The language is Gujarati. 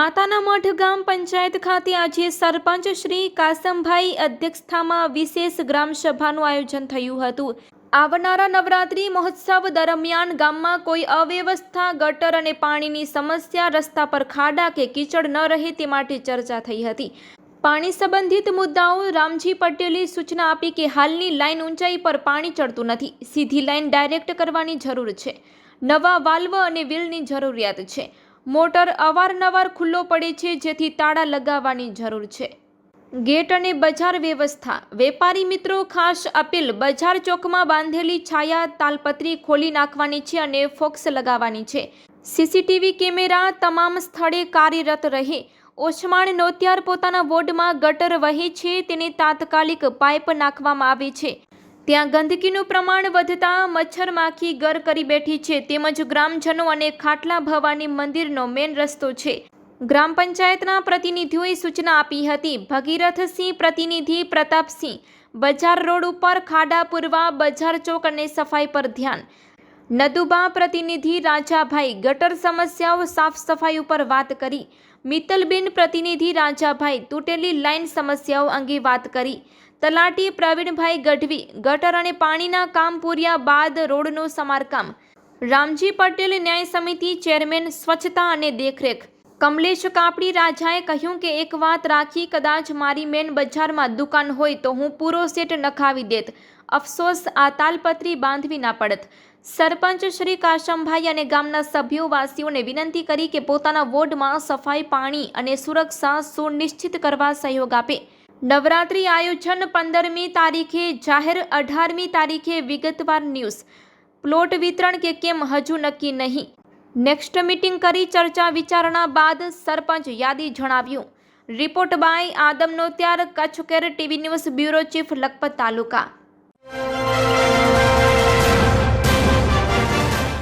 માતાના મઢ ગામ પંચાયત ખાતે આજે સરપંચ શ્રી કાસમભાઈ અધ્યક્ષતામાં વિશેષ ગ્રામસભાનું આયોજન થયું હતું। આવનારા નવરાત્રિ મહોત્સવ દરમિયાન ગામમાં કોઈ અવ્યવસ્થા, ગટર અને પાણીની સમસ્યા, રસ્તા પર ખાડા કે કીચડ ન રહે તે માટે ચર્ચા થઈ હતી। પાણી સંબંધિત મુદ્દાઓ રામજી પટેલે સૂચના આપી કે હાલની લાઈન ઊંચાઈ પર પાણી ચડતું નથી, સીધી લાઈન ડાયરેક્ટ કરવાની જરૂર છે, નવા વાલ્વ અને વ્હીલની જરૂરિયાત છે, મોટર અવારનવાર ખુલ્લો પડે છે જેથી તાળા લગાવવાની જરૂર છે। ગેટ અને બજાર વ્યવસ્થા, વેપારી મિત્રો ખાસ અપીલ, બજાર ચોકમાં બાંધેલી છાયા તાલપત્રી ખોલી નાખવાની છે અને ફોક્સ લગાવવાની છે। સીસીટીવી કેમેરા તમામ સ્થળે કાર્યરત રહે। ઓસમાણ નોતિયાર પોતાના વોર્ડમાં ગટર વહે છે તેને તાત્કાલિક પાઇપ નાખવામાં આવે છે, ત્યાં ગંદકીનું પ્રમાણ વધતા મચ્છર માખી ઘર કરી બેઠી છે, તેમજ ગ્રામજનો અને ખાટલા ભવાની મંદિરનો મેન રસ્તો છે। ગ્રામ પંચાયતના પ્રતિનિધિઓએ સૂચના આપી હતી। ભગીરથસિંહ, પ્રતિનિધિ પ્રતાપસિંહ, બજાર રોડ ઉપર ખાડા પૂરવા, બજાર ચોક અને સફાઈ પર ધ્યાન। નદુબા, પ્રતિનિધિ રાજાભાઈ, ગટર સમસ્યાઓ, સાફ સફાઈ ઉપર વાત કરી। મિત્તલબેન, પ્રતિનિધિ રાજાભાઈ, તૂટેલી લાઈન સમસ્યાઓ અંગે વાત કરી। તલાટી પ્રવીણભાઈ ગઢવી, ગટર અને પાણીના કામ પૂર્યા બાદ રોડનું સમારકામ। રામજી પટેલ, ન્યાય સમિતિ ચેરમેન, સ્વચ્છતા અને દેખરેખ। કમલેશ કાપડી રાજાએ કહ્યું કે એક વાત રાખી, કદાચ મારી મેન બજારમાં દુકાન હોય તો હું પૂરો સેટ નખાવી દેત, અફસોસ આ તાલપત્રી બાંધવી ના પડત। સરપંચ શ્રી કાસમભાઈ અને ગામના સભ્યો વાસીઓને વિનંતી કરી કે પોતાના વોર્ડમાં સફાઈ, પાણી અને સુરક્ષા સુનિશ્ચિત કરવા સહયોગ આપે। નવરાત્રિ આયોજન 15મી તારીખે જાહેર, 18મી તારીખે વિગતવાર ન્યૂઝ। પ્લોટ વિતરણ કે કેમ હજુ નક્કી નહીં, નેક્સ્ટ મીટિંગ કરી ચર્ચા વિચારણા બાદ સરપંચ યાદી જણાવ્યું। Report by Adam Notiyar, Kutch care TV news bureau chief, Lakhpat taluka.